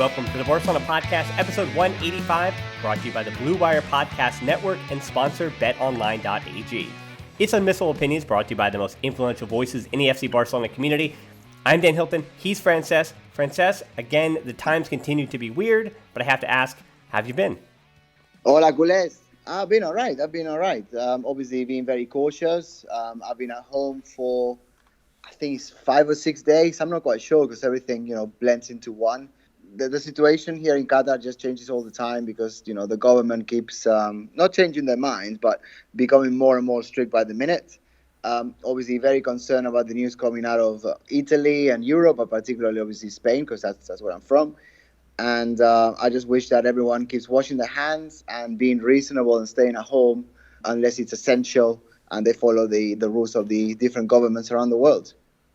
welcome to the Barcelona Podcast, episode 185, brought to you by the Blue Wire Podcast Network and sponsor betonline.ag. It's Unmissable Opinions, brought to you by the most influential voices in the FC Barcelona community. I'm Dan Hilton, he's Francesc. Francesc, again, the times continue to be weird, but I have to ask, how have you been? Hola, culés. I've been all right. Obviously, being very cautious. I've been at home for, I think it's 5 or 6 days. I'm not quite sure because everything, blends into one. The situation here in Qatar just changes all the time because, the government keeps not changing their minds, but becoming more and more strict by the minute. Obviously, very concerned about the news coming out of Italy and Europe, but particularly, obviously, Spain, because that's where I'm from. And I just wish that everyone keeps washing their hands and being reasonable and staying at home unless it's essential and they follow the rules of the different governments around the world.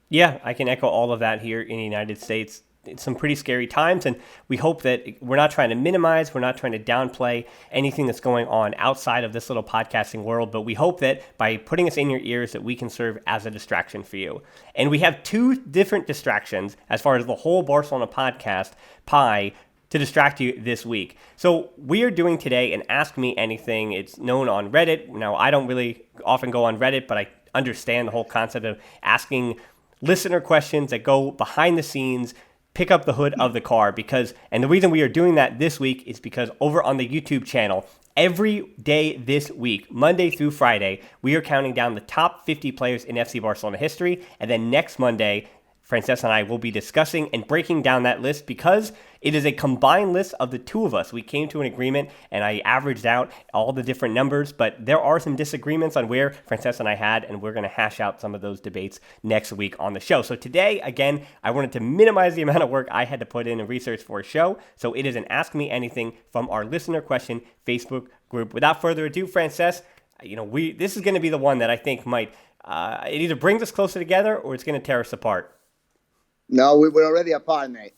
Yeah, I can echo all of that here in the United States. It's some pretty scary times, and we hope that we're not trying to minimize, we're not trying to downplay anything that's going on outside of this little podcasting world, but we hope that by putting us in your ears that we can serve as a distraction for you. And we have two different distractions as far as the whole Barcelona podcast pie to distract you this week. So we are doing today an Ask Me Anything. It's known on Reddit. Now, I don't really often go on Reddit, but I understand the whole concept of asking listener questions that go behind the scenes, pick up the hood of the car, and the reason we are doing that this week is because over on the YouTube channel, every day this week, Monday through Friday, we are counting down the top 50 players in FC Barcelona history, and then next Monday, Francesc and I will be discussing and breaking down that list because it is a combined list of the two of us. We came to an agreement and I averaged out all the different numbers, but there are some disagreements on where Francesc and I had, and we're going to hash out some of those debates next week on the show. So today, again, I wanted to minimize the amount of work I had to put in and research for a show. So it is an Ask Me Anything from our listener question Facebook group. Without further ado, Francesc, this is going to be the one that I think might, it either brings us closer together or it's going to tear us apart. No, we're already apart, mate.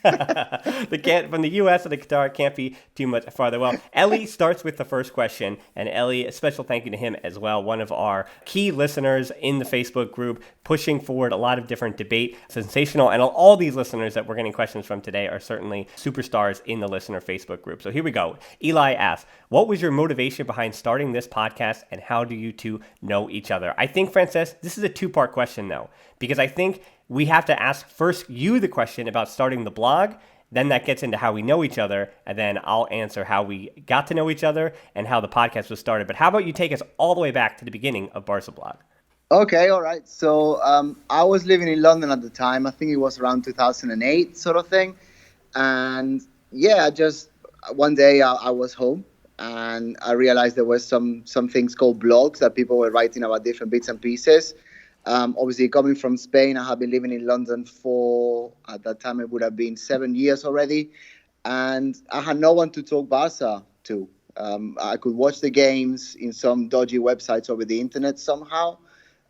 From the U.S. to the Qatar can't be too much farther. Well, Ellie starts with the first question, and Ellie, a special thank you to him as well, one of our key listeners in the Facebook group, pushing forward a lot of different debate, sensational, and all these listeners that we're getting questions from today are certainly superstars in the listener Facebook group. So here we go. Eli asks, what was your motivation behind starting this podcast, and how do you two know each other? I think, Francesc, this is a two-part question, though, because I think we have to ask first you the question about starting the blog, then that gets into how we know each other, and then I'll answer how we got to know each other and how the podcast was started. But how about you take us all the way back to the beginning of Barca Blog? Okay, all right. So I was living in London at the time. I think it was around 2008 sort of thing. And yeah, just one day I was home and I realized there were some things called blogs that people were writing about different bits and pieces. Obviously, coming from Spain, I have been living in London for, at that time, it would have been 7 years already. And I had no one to talk Barca to. I could watch the games in some dodgy websites over the internet somehow.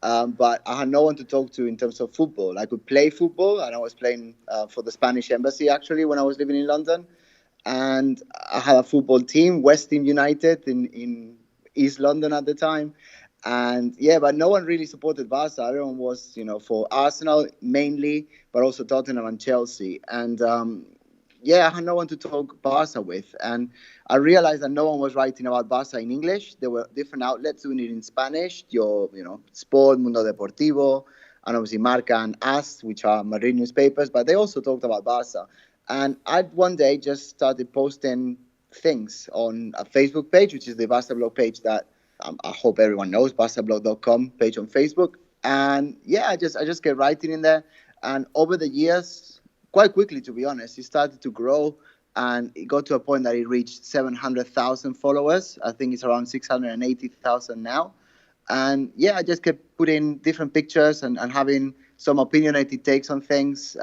But I had no one to talk to in terms of football. I could play football, and I was playing for the Spanish embassy, actually, when I was living in London. And I had a football team, West Ham United, in East London at the time. And yeah, but no one really supported Barca. Everyone was, for Arsenal mainly, but also Tottenham and Chelsea. And I had no one to talk Barca with. And I realized that no one was writing about Barca in English. There were different outlets doing it in Spanish, Sport, Mundo Deportivo, and obviously Marca and AS, which are Madrid newspapers, but they also talked about Barca. And I one day just started posting things on a Facebook page, which is the Barca blog page that I hope everyone knows, barcablog.com page on Facebook. And yeah, I just kept writing in there. And over the years, quite quickly, to be honest, it started to grow. And it got to a point that it reached 700,000 followers. I think it's around 680,000 now. And yeah, I just kept putting different pictures and having some opinionated takes on things.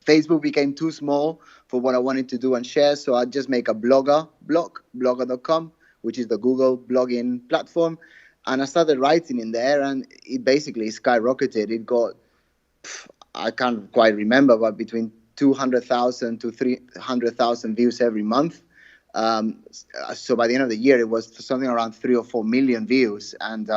Facebook became too small for what I wanted to do and share. So I just make a blogger.com, which is the Google blogging platform. And I started writing in there, and it basically skyrocketed. It got, I can't quite remember, but between 200,000 to 300,000 views every month. So by the end of the year, it was something around 3 or 4 million views. And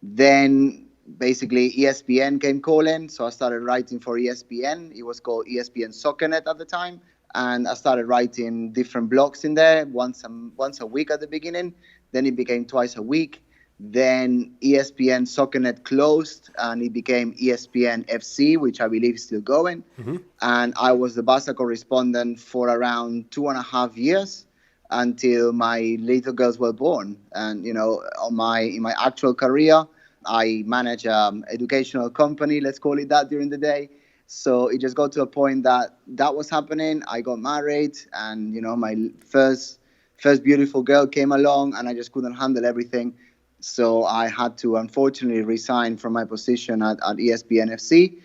then basically ESPN came calling. So I started writing for ESPN. It was called ESPN SoccerNet at the time. and I started writing different blogs in there once a week at the beginning. Then it became twice a week. Then ESPN SoccerNet closed and it became ESPN FC, which I believe is still going. Mm-hmm. And I was the Barca correspondent for around 2.5 years until my little girls were born. And in my actual career, I manage an educational company, let's call it that, during the day. So it just got to a point that was happening. I got married, and my first beautiful girl came along, and I just couldn't handle everything. So I had to unfortunately resign from my position at ESPN FC,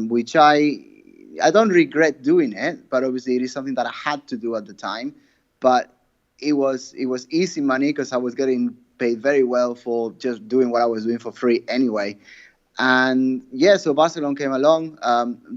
which I don't regret doing it, but obviously it is something that I had to do at the time. But it was easy money because I was getting paid very well for just doing what I was doing for free anyway. And yeah, so Barcelona came along.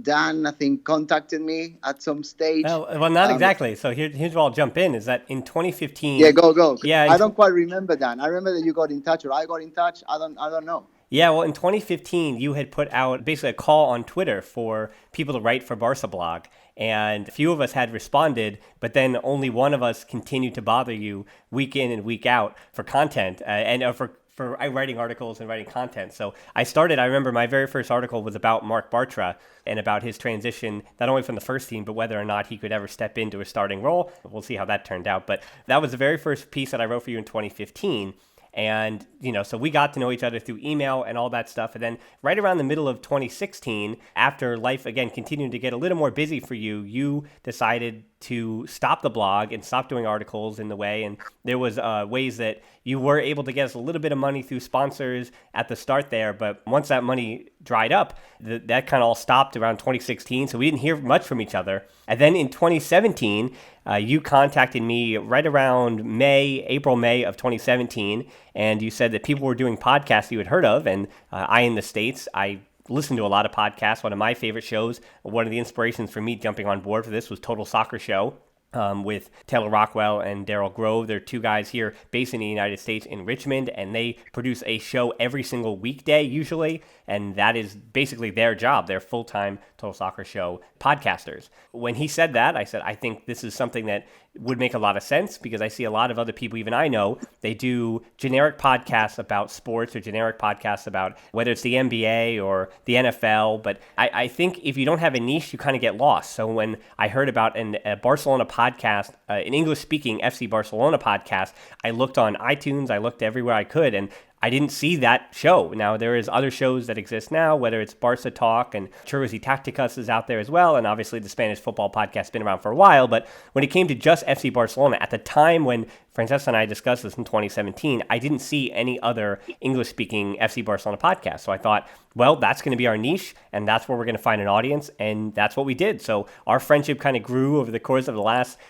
Dan, I think, contacted me at some stage. Well, not exactly. So here's where I'll jump in, is that in 2015... Yeah, go. Yeah, I don't quite remember, Dan. I remember that you got in touch, or I got in touch. I don't know. Yeah, well, in 2015, you had put out basically a call on Twitter for people to write for Barca Blog. And a few of us had responded, but then only one of us continued to bother you week in and week out for content and for writing articles and writing content. So I remember my very first article was about Marc Bartra and about his transition, not only from the first team, but whether or not he could ever step into a starting role. We'll see how that turned out. But that was the very first piece that I wrote for you in 2015. And, so we got to know each other through email and all that stuff. And then right around the middle of 2016, after life, again, continued to get a little more busy for you, you decided to stop the blog and stop doing articles in the way. And there was ways that you were able to get us a little bit of money through sponsors at the start there. But once that money dried up, that kind of all stopped around 2016. So we didn't hear much from each other. And then in 2017, you contacted me right around April, May of 2017. And you said that people were doing podcasts you had heard of. And I, in the States, I listened to a lot of podcasts. One of my favorite shows, one of the inspirations for me jumping on board for this was Total Soccer Show. With Taylor Rockwell and Daryl Grove. They're two guys here based in the United States in Richmond, and they produce a show every single weekday usually, and that is basically their job. They're full-time Total Soccer Show podcasters. When he said that, I said, I think this is something that would make a lot of sense because I see a lot of other people, even I know, they do generic podcasts about sports or generic podcasts about whether it's the NBA or the NFL. But I think if you don't have a niche, you kind of get lost. So when I heard about a Barcelona podcast, an English-speaking FC Barcelona podcast, I looked on iTunes, I looked everywhere I could, and I didn't see that show. Now, there is other shows that exist now, whether it's Barca Talk and Churros y Tacticas is out there as well, and obviously the Spanish football podcast has been around for a while, but when it came to just FC Barcelona, at the time when Francesc and I discussed this in 2017, I didn't see any other English-speaking FC Barcelona podcast. So I thought, well, that's going to be our niche, and that's where we're going to find an audience, and that's what we did. So our friendship kind of grew over the course of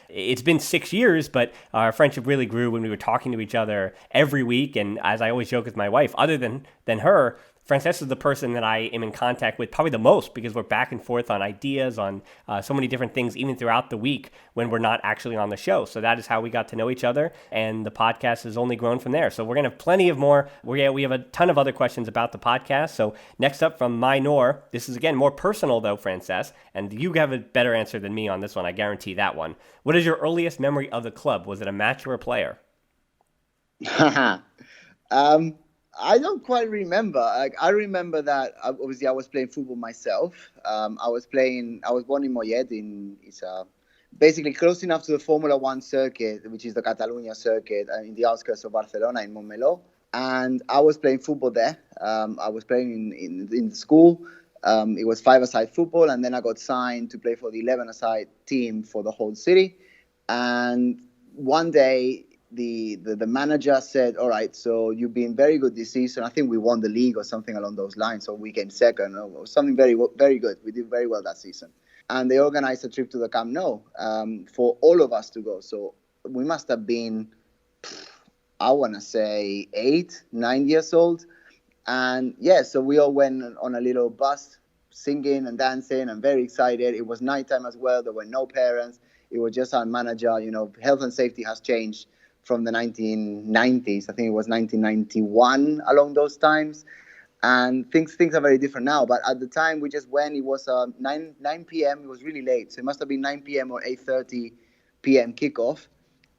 it's been 6 years, but our friendship really grew when we were talking to each other every week, and as I always joke with my wife, other than her, Francesc is the person that I am in contact with probably the most because we're back and forth on ideas, on so many different things, even throughout the week when we're not actually on the show. So that is how we got to know each other, and the podcast has only grown from there. So we're going to have plenty of more. We have a ton of other questions about the podcast. So next up from Minor, this is again more personal though, Francesc, and you have a better answer than me on this one. I guarantee that one. What is your earliest memory of the club? Was it a match or a player? I don't quite remember. I remember that obviously I was playing football myself. I was born in Mollet. It's basically close enough to the Formula One circuit, which is the Catalunya circuit, in the outskirts of Barcelona, in Montmeló. And I was playing football there. I was playing in the school. It was 5-a-side football, and then I got signed to play for the 11-a-side team for the whole city. And one day, the manager said, all right, so you've been very good this season. I think we won the league or something along those lines. So we came second or something very, very good. We did very well that season. And they organized a trip to the Camp Nou for all of us to go. So we must have been, I want to say 8, 9 years old. And yeah, so we all went on a little bus singing and dancing and very excited. It was nighttime as well. There were no parents. It was just our manager. Health and safety has changed from the 1990s. I think it was 1991 along those times. And things are very different now. But at the time we just went. It was 9 p.m. It was really late, so it must have been 9 p.m. or 8:30 p.m. kickoff,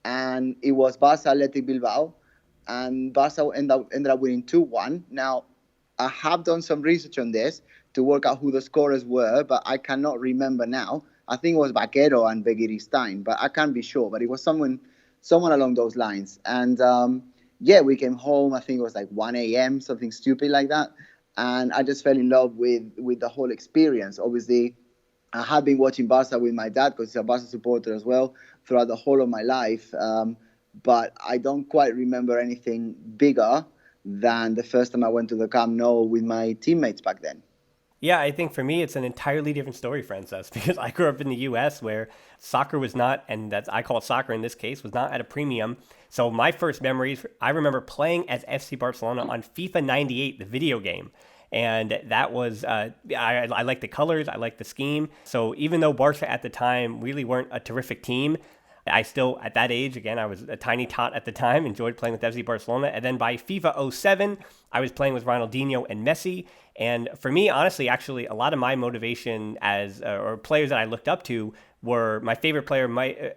and it was Barca Athletic Bilbao, and Barca ended up winning 2-1. Now, I have done some research on this to work out who the scorers were, but I cannot remember now. I think it was Vaquero and Begiristain, but I can't be sure. But it was someone along those lines. And yeah, we came home. I think it was like 1 a.m., something stupid like that. And I just fell in love with the whole experience. Obviously, I had been watching Barca with my dad because he's a Barca supporter as well throughout the whole of my life. But I don't quite remember anything bigger than the first time I went to the Camp Nou with my teammates back then. Yeah, I think for me, it's an entirely different story, Francesc, because I grew up in the U.S. where soccer was not, and that's I call it soccer in this case, was not at a premium. So my first memories, I remember playing as FC Barcelona on FIFA 98, the video game. And that was, I like the colors, I like the scheme. So even though Barca at the time really weren't a terrific team, I still, at that age, again, I was a tiny tot at the time, enjoyed playing with FC Barcelona. And then by FIFA 07, I was playing with Ronaldinho and Messi. And for me, honestly, actually, a lot of my motivation as, or players that I looked up to were my favorite player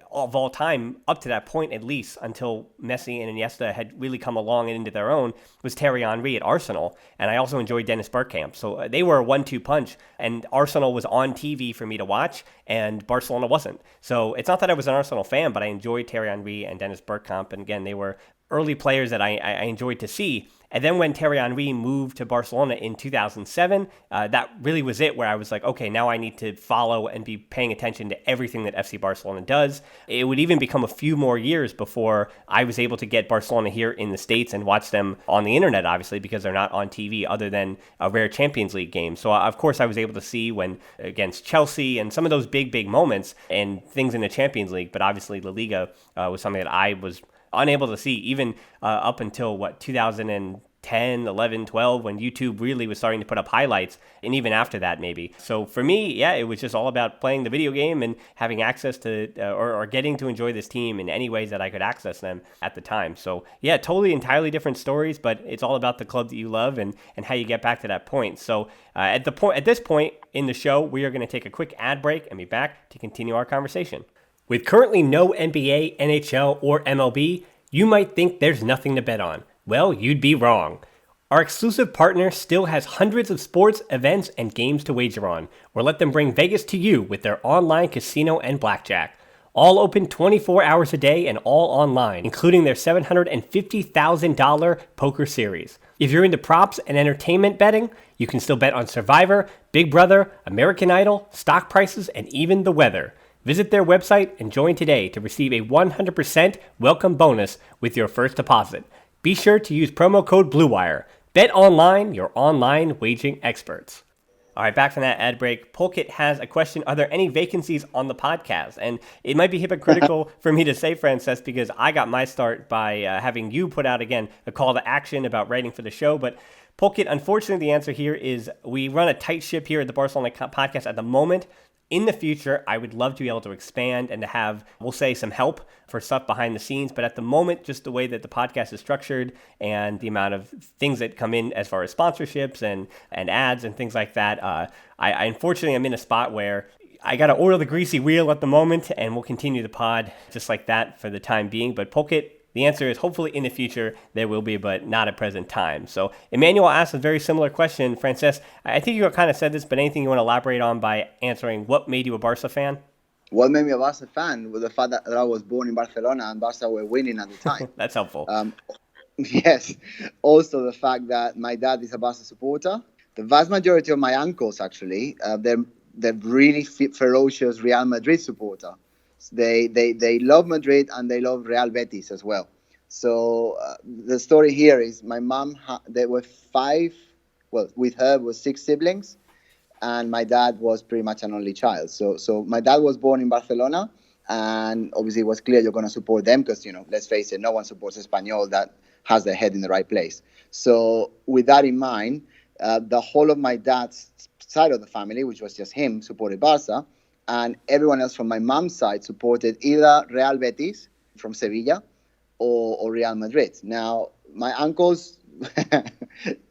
of all time, up to that point at least, until Messi and Iniesta had really come along and into their own, was Thierry Henry at Arsenal. And I also enjoyed Dennis Bergkamp. So they were a 1-2 punch, and Arsenal was on TV for me to watch, and Barcelona wasn't. So it's not that I was an Arsenal fan, but I enjoyed Thierry Henry and Dennis Bergkamp. And again, they were early players that I enjoyed to see. And then when Thierry Henry moved to Barcelona in 2007, that really was it, where I was like, okay, now I need to follow and be paying attention to everything that FC Barcelona does. It would even become a few more years before I was able to get Barcelona here in the States and watch them on the internet, obviously, because they're not on TV other than a rare Champions League game. So, of course, I was able to see when against Chelsea and some of those big moments and things in the Champions League. But obviously, La Liga was something that I was unable to see even up until 2010, 11, 12, when YouTube really was starting to put up highlights, and even after that maybe. So for me, yeah, it was just all about playing the video game and having access to or getting to enjoy this team in any ways that I could access them at the time. So yeah, totally entirely different stories, but it's all about the club that you love and how you get back to that point. So at this point in the show, we are going to take a quick ad break and be back to continue our conversation. With currently no NBA, NHL, or MLB, you might think there's nothing to bet on. Well, you'd be wrong. Our exclusive partner still has hundreds of sports, events, and games to wager on, or let them bring Vegas to you with their online casino and blackjack. All open 24 hours a day and all online, including their $750,000 poker series. If you're into props and entertainment betting, you can still bet on Survivor, Big Brother, American Idol, stock prices, and even the weather. Visit their website and join today to receive a 100% welcome bonus with your first deposit. Be sure to use promo code BLUEWIRE. Bet online, your online wagering experts. All right, back from that ad break. Pulkit has a question. Are there any vacancies on the podcast? And it might be hypocritical for me to say, Francesc, because I got my start by having you put out, again, a call to action about writing for the show. But Pulkit, unfortunately, the answer here is we run a tight ship here at the Barcelona podcast at the moment. In the future, I would love to be able to expand and to have, we'll say, some help for stuff behind the scenes. But at the moment, just the way that the podcast is structured and the amount of things that come in as far as sponsorships and ads and things like that, I unfortunately am in a spot where I got to oil the greasy wheel at the moment, and we'll continue the pod just like that for the time being. But Pulkit, the answer is hopefully in the future there will be, but not at present time. So Emmanuel asked a very similar question. Francesc, I think you kind of said this, but anything you want to elaborate on by answering what made you a Barca fan? What made me a Barca fan was the fact that I was born in Barcelona and Barca were winning at the time. That's helpful. Yes. Also the fact that my dad is a Barca supporter. The vast majority of my uncles, actually, they're really ferocious Real Madrid supporter. They love Madrid and they love Real Betis as well. So the story here is my mom, there were with her was 6 siblings, and my dad was pretty much an only child. So my dad was born in Barcelona, and obviously it was clear you're going to support them because, let's face it, no one supports Espanyol that has their head in the right place. So with that in mind, the whole of my dad's side of the family, which was just him, supported Barca. And everyone else from my mom's side supported either Real Betis from Sevilla or Real Madrid. Now, my uncles,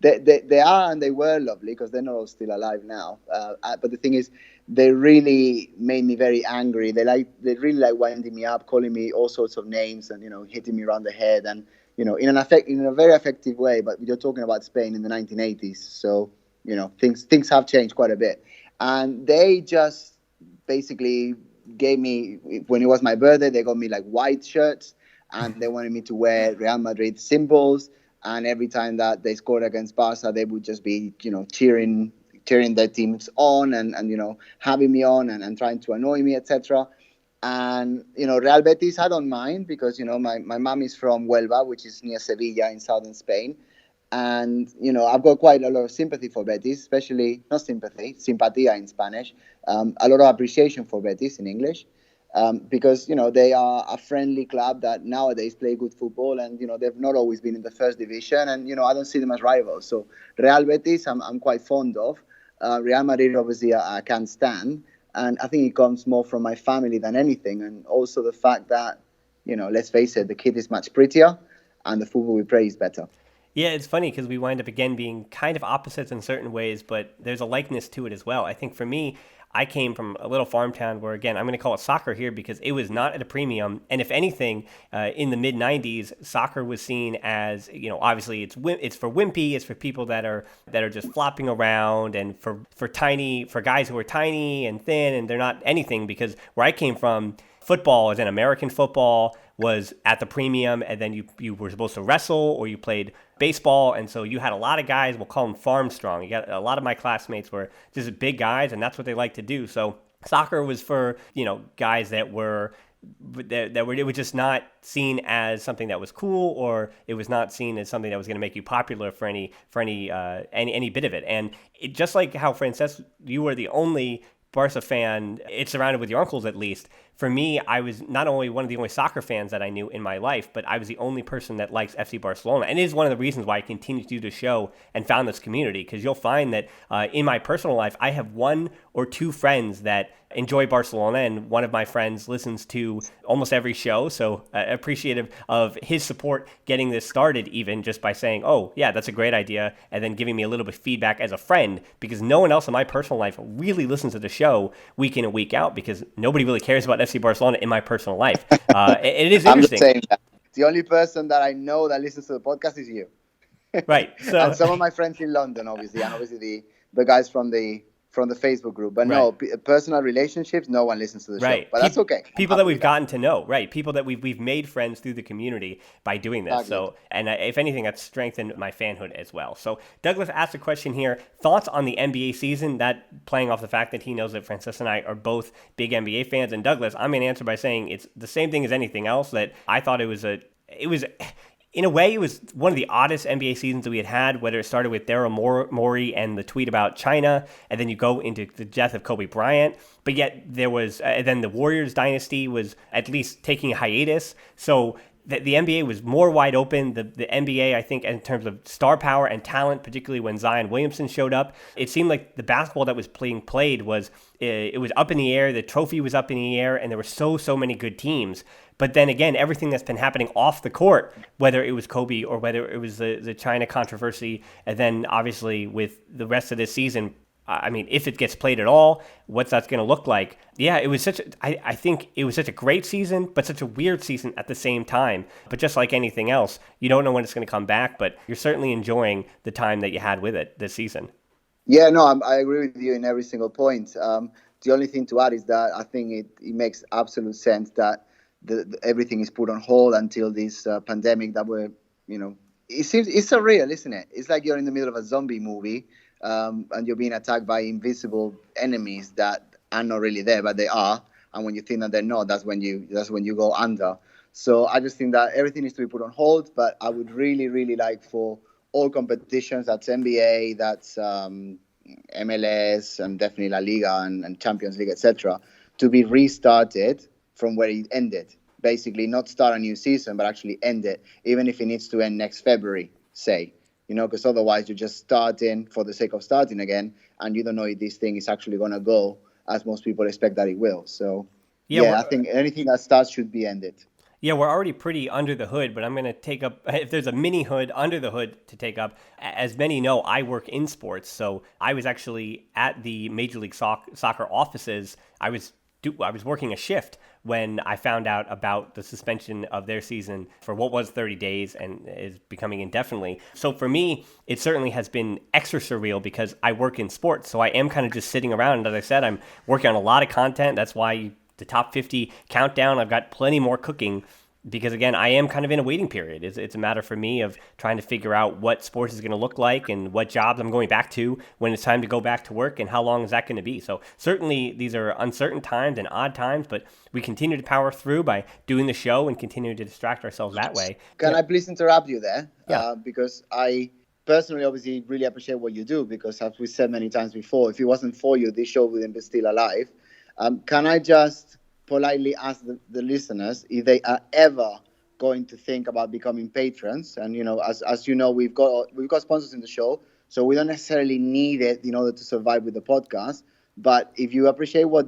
They are, and they were lovely because they're not all still alive now. But the thing is, they really made me very angry. They really like winding me up, calling me all sorts of names, and hitting me around the head, and in a very effective way. But you're talking about Spain in the 1980s, so things have changed quite a bit, and they just basically gave me, when it was my birthday, they got me like white shirts, and they wanted me to wear Real Madrid symbols. And every time that they scored against Barca, they would just be, cheering their teams on, and having me on, and trying to annoy me, etc. And Real Betis, I don't mind because my mom is from Huelva, which is near Sevilla in southern Spain, and I've got quite a lot of sympathy for Betis, especially not sympathy, simpatía in Spanish, a lot of appreciation for Betis in English, because they are a friendly club that nowadays play good football, and they've not always been in the first division, and I don't see them as rivals. So Real Betis, I'm quite fond of. Real Madrid, obviously, I can't stand, and I think it comes more from my family than anything, and also the fact that let's face it, the kid is much prettier, and the football we play is better. Yeah, it's funny because we wind up again being kind of opposites in certain ways, but there's a likeness to it as well. I think for me, I came from a little farm town where, again, I'm going to call it soccer here because it was not at a premium. And if anything, in the mid 90s, soccer was seen as, obviously it's for wimpy, it's for people that are just flopping around, and for guys who are tiny and thin, and they're not anything, because where I came from, football, as in American football, was at the premium, and then you were supposed to wrestle or you played baseball, and so you had a lot of guys, we'll call them farm strong. You got a lot of my classmates were just big guys, and that's what they like to do. So soccer was for guys that were it was just not seen as something that was cool, or it was not seen as something that was going to make you popular for any bit of it. And just like how, Francesc, you were the only Barca fan, it's surrounded with your uncles at least. For me, I was not only one of the only soccer fans that I knew in my life, but I was the only person that likes FC Barcelona. And it is one of the reasons why I continue to do the show and found this community, because you'll find that in my personal life, I have one or two friends that enjoy Barcelona, and one of my friends listens to almost every show, so appreciative of his support getting this started, even just by saying, oh yeah, that's a great idea, and then giving me a little bit of feedback as a friend, because no one else in my personal life really listens to the show week in and week out, because nobody really cares about FC Barcelona in my personal life. It is interesting. I'm just saying that. The only person that I know that listens to the podcast is you. Right. So, and some of my friends in London, obviously, and obviously the guys from the Facebook group. But no, personal relationships, no one listens to the show. But that's okay. People that we've gotten to know, right? People that we've made friends through the community by doing this. Exactly. So, and if anything, that's strengthened my fanhood as well. So Douglas asked a question here. Thoughts on the NBA season? That playing off the fact that he knows that Francesc and I are both big NBA fans. And Douglas, I'm going to answer by saying it's the same thing as anything else, that I thought it was in a way, it was one of the oddest NBA seasons that we had, whether it started with Daryl Morey and the tweet about China, and then you go into the death of Kobe Bryant. But yet there was, then the Warriors dynasty was at least taking a hiatus. So the NBA was more wide open. The NBA, I think, in terms of star power and talent, particularly when Zion Williamson showed up, it seemed like the basketball that was being played was up in the air. The trophy was up in the air, and there were so many good teams. But then again, everything that's been happening off the court, whether it was Kobe or whether it was the China controversy, and then obviously with the rest of this season, I mean, if it gets played at all, what's that going to look like? Yeah, it was I think it was such a great season, but such a weird season at the same time. But just like anything else, you don't know when it's going to come back, but you're certainly enjoying the time that you had with it this season. Yeah, no, I agree with you in every single point. The only thing to add is that I think it makes absolute sense that everything is put on hold until this pandemic that we're, it seems, it's surreal, isn't it? It's like you're in the middle of a zombie movie, and you're being attacked by invisible enemies that are not really there, but they are. And when you think that they're not, that's when you go under. So I just think that everything needs to be put on hold. But I would really, really like for all competitions, that's NBA, that's MLS, and definitely La Liga and Champions League, etc., to be restarted from where it ended. Basically, not start a new season, but actually end it, even if it needs to end next February, say. Because otherwise you're just starting for the sake of starting again, and you don't know if this thing is actually going to go as most people expect that it will. So, I think anything that starts should be ended. Yeah, we're already pretty under the hood, but I'm going to take up, if there's a mini hood under the hood to take up, as many know, I work in sports. So I was actually at the Major League Soccer offices. I was working a shift when I found out about the suspension of their season for what was 30 days and is becoming indefinitely. So for me, it certainly has been extra surreal because I work in sports. So I am kind of just sitting around. And as I said, I'm working on a lot of content. That's why the top 50 countdown, I've got plenty more cooking because, again, I am kind of in a waiting period. It's a matter for me of trying to figure out what sports is going to look like and what jobs I'm going back to when it's time to go back to work and how long is that going to be. So certainly these are uncertain times and odd times, but we continue to power through by doing the show and continuing to distract ourselves that way. Can I please interrupt you there? Yeah. Because I personally obviously really appreciate what you do because, as we said many times before, if it wasn't for you, this show wouldn't be still alive. Can I just politely ask the listeners if they are ever going to think about becoming patrons? And as you know, we've got sponsors in the show, so we don't necessarily need it in order to survive with the podcast. But if you appreciate what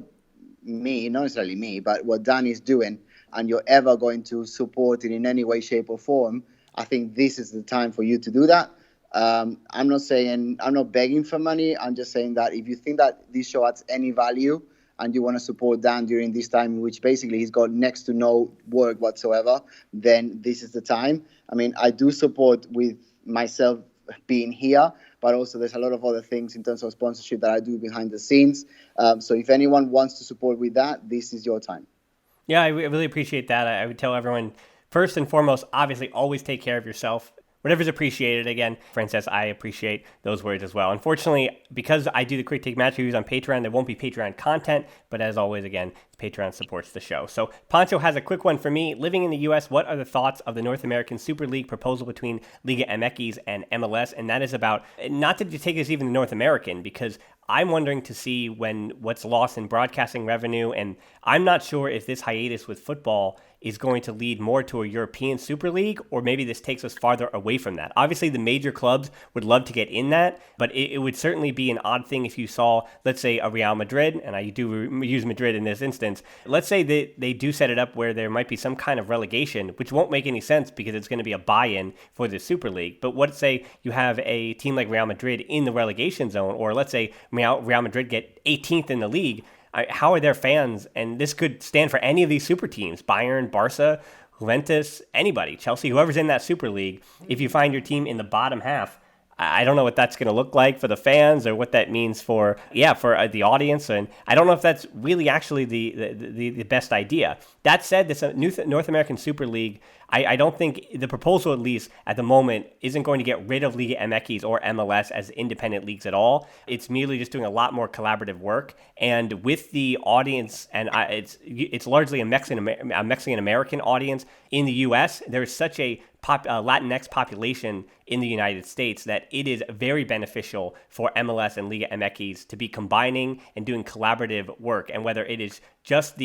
not necessarily me, but what Dan is doing, and you're ever going to support it in any way, shape, or form, I think this is the time for you to do that. I'm not begging for money. I'm just saying that if you think that this show adds any value and you want to support Dan during this time, in which basically he's got next to no work whatsoever, then this is the time. I mean, I do support with myself being here, but also there's a lot of other things in terms of sponsorship that I do behind the scenes. So if anyone wants to support with that, this is your time. Yeah, I really appreciate that. I would tell everyone, first and foremost, obviously always take care of yourself. Whatever's appreciated. Again, Francesc, I appreciate those words as well. Unfortunately, because I do the Quick Take match reviews on Patreon, there won't be Patreon content. But as always, again, Patreon supports the show. So Pancho has a quick one for me. Living in the U.S., what are the thoughts of the North American Super League proposal between Liga MX and MLS? And that is about, not to take this even to North American, because I'm wondering to see when what's lost in broadcasting revenue. And I'm not sure if this hiatus with football is going to lead more to a European Super League, or maybe this takes us farther away from that. Obviously, the major clubs would love to get in that, but it would certainly be an odd thing if you saw, let's say, a Real Madrid, and I do use Madrid in this instance. Let's say they do set it up where there might be some kind of relegation, which won't make any sense because it's going to be a buy-in for the Super League. But let's say you have a team like Real Madrid in the relegation zone, or let's say Real Madrid get 18th in the league. How are their fans? And this could stand for any of these super teams, Bayern, Barca, Juventus, anybody, Chelsea, whoever's in that Super League. If you find your team in the bottom half, I don't know what that's going to look like for the fans or what that means for the audience. And I don't know if that's really actually the best idea. That said, this new North American Super League, I don't think the proposal, at least at the moment, isn't going to get rid of Liga MX or MLS as independent leagues at all. It's merely just doing a lot more collaborative work. And with the audience, and it's largely a Mexican American audience in the U.S., there's such a Latinx population in the United States that it is very beneficial for MLS and Liga MX to be combining and doing collaborative work. And whether it is just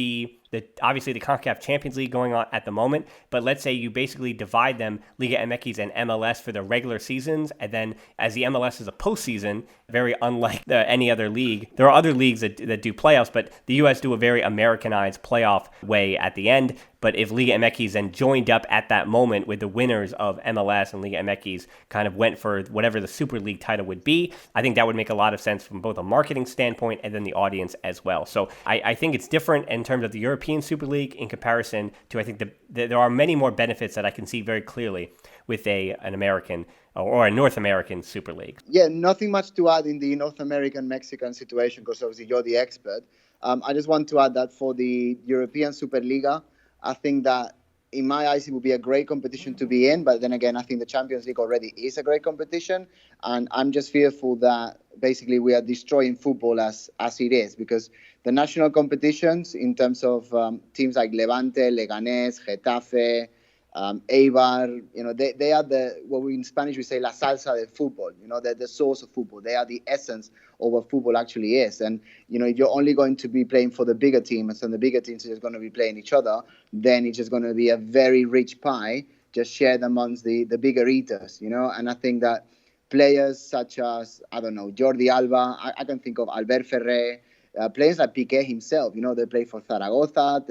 obviously the CONCACAF Champions League going on at the moment, but let's say you basically divide them, Liga MX and MLS, for the regular seasons, and then as the MLS is a postseason, very unlike any other league. There are other leagues that do playoffs, but the U.S. do a very Americanized playoff way at the end. But if Liga MX then joined up at that moment with the winners of MLS and Liga MX kind of went for whatever the Super League title would be, I think that would make a lot of sense from both a marketing standpoint and then the audience as well. So I think it's different in terms of the European Super League in comparison to, I think there are many more benefits that I can see very clearly with an American or a North American Super League. Yeah, nothing much to add in the North American Mexican situation because obviously you're the expert. I just want to add that for the European Superliga, I think that in my eyes, it would be a great competition to be in. But then again, I think the Champions League already is a great competition. And I'm just fearful that basically we are destroying football as it is, because the national competitions in terms of teams like Levante, Leganés, Getafe, Eibar, they are what we in Spanish we say la salsa de football. They're the source of football. They are the essence of what football actually is. And if you're only going to be playing for the bigger teams and the bigger teams are just going to be playing each other, then it's just going to be a very rich pie just shared amongst the bigger eaters. And I think that players such as, I don't know, Jordi Alba, I can think of Albert Ferrer, players like Piqué himself, they play for Zaragoza,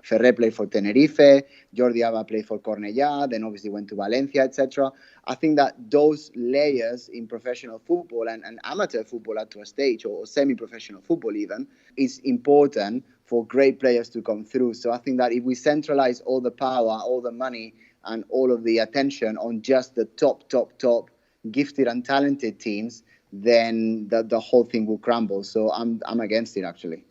Ferrer played for Tenerife, Jordi Alba played for Cornellà, then obviously went to Valencia, etc. I think that those layers in professional football and amateur football up to a stage, or semi-professional football even, is important for great players to come through. So I think that if we centralize all the power, all the money, and all of the attention on just the top gifted and talented teams, then the whole thing will crumble. So I'm against it, actually.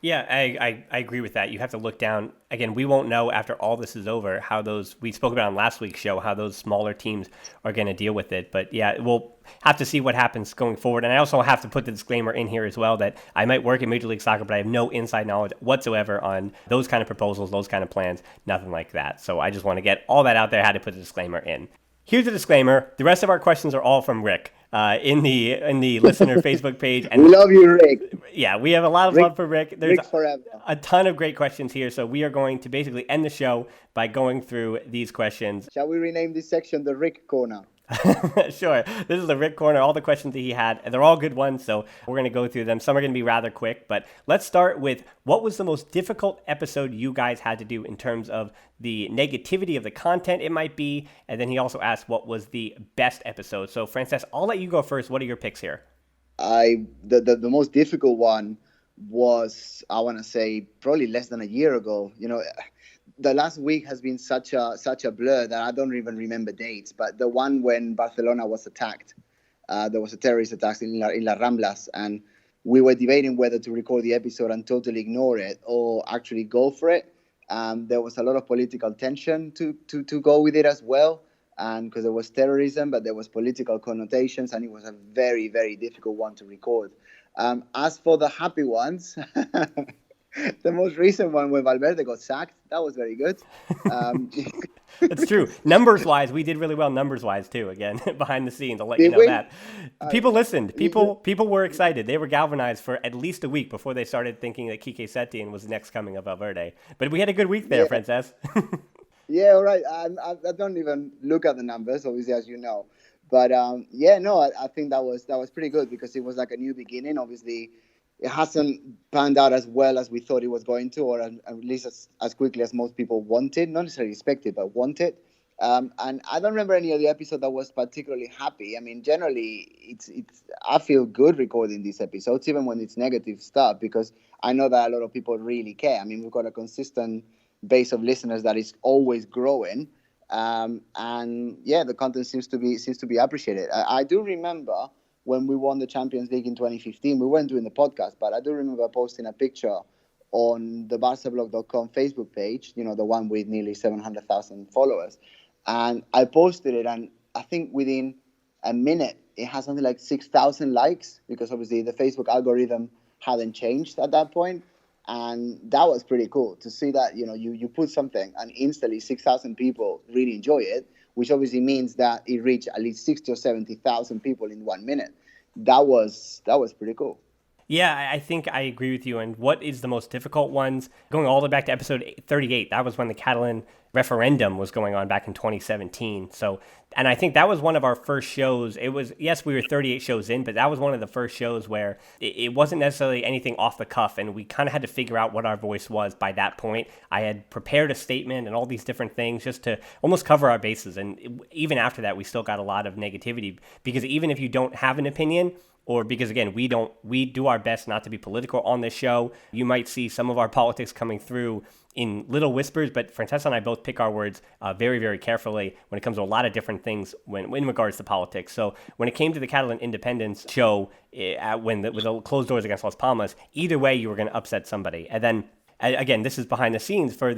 Yeah, I agree with that. You have to look down. Again, we won't know after all this is over how those, we spoke about on last week's show, how those smaller teams are going to deal with it. But yeah, we'll have to see what happens going forward. And I also have to put the disclaimer in here as well that I might work in Major League Soccer, but I have no inside knowledge whatsoever on those kind of proposals, those kind of plans, nothing like that. So I just want to get all that out there, how to put the disclaimer in. Here's a disclaimer. The rest of our questions are all from Rick in the listener Facebook page. And we love you, Rick. Yeah, we have a lot of love for Rick. There's Rick forever. A ton of great questions here, so we are going to basically end the show by going through these questions. Shall we rename this section the Rick Corner? Sure. This is the Rick Corner, all the questions that he had. And they're all good ones, so we're going to go through them. Some are going to be rather quick, but let's start with what was the most difficult episode you guys had to do in terms of the negativity of the content it might be. And then he also asked what was the best episode. So, Francesc, I'll let you go first. What are your picks here? The most difficult one was, I want to say, probably less than a year ago. You know, the last week has been such a blur that I don't even remember dates. But the one when Barcelona was attacked, there was a terrorist attack in La Ramblas, and we were debating whether to record the episode and totally ignore it or actually go for it. There was a lot of political tension to go with it as well, and because there was terrorism, but there was political connotations, and it was a very, very difficult one to record. As for the happy ones, the most recent one when Valverde got sacked, that was very good. It's true. Numbers-wise, we did really well numbers-wise, too, again, behind the scenes. I'll let you know that. People listened. People were excited. They were galvanized for at least a week before they started thinking that Quique Setien was the next coming of Valverde. But we had a good week there, Francesc. Yeah, all right. I don't even look at the numbers, obviously, as you know. But, I think that was pretty good because it was like a new beginning. Obviously, it hasn't panned out as well as we thought it was going to, or at least as quickly as most people wanted. Not necessarily expected, but wanted. And I don't remember any of the episode that was particularly happy. I mean, generally, it's I feel good recording these episodes, even when it's negative stuff, because I know that a lot of people really care. I mean, we've got a consistent base of listeners that is always growing. And yeah, the content seems to be appreciated. I do remember when we won the Champions League in 2015, we weren't doing the podcast, but I do remember posting a picture on the barcablog.com Facebook page, you know, the one with nearly 700,000 followers. And I posted it, and I think within a minute, it has something like 6,000 likes, because obviously the Facebook algorithm hadn't changed at that point. And that was pretty cool to see that, you know, you put something and instantly 6,000 people really enjoy it, which obviously means that it reached at least 60 or 70,000 people in 1 minute. That was pretty cool. Yeah, I think I agree with you. And what is the most difficult ones? Going all the way back to episode 38, that was when the Catalan referendum was going on back in 2017. So, and I think that was one of our first shows. It was, yes, we were 38 shows in, but that was one of the first shows where it wasn't necessarily anything off the cuff, and we kind of had to figure out what our voice was by that point. I had prepared a statement and all these different things just to almost cover our bases. And even after that, we still got a lot of negativity, because even if you don't have an opinion, or because, again, we do our best not to be political on this show. You might see some of our politics coming through in little whispers, but Francesc and I both pick our words very, very carefully when it comes to a lot of different things when in regards to politics. So when it came to the Catalan independence show, with the closed doors against Las Palmas, either way, you were going to upset somebody. And then, again, this is behind the scenes for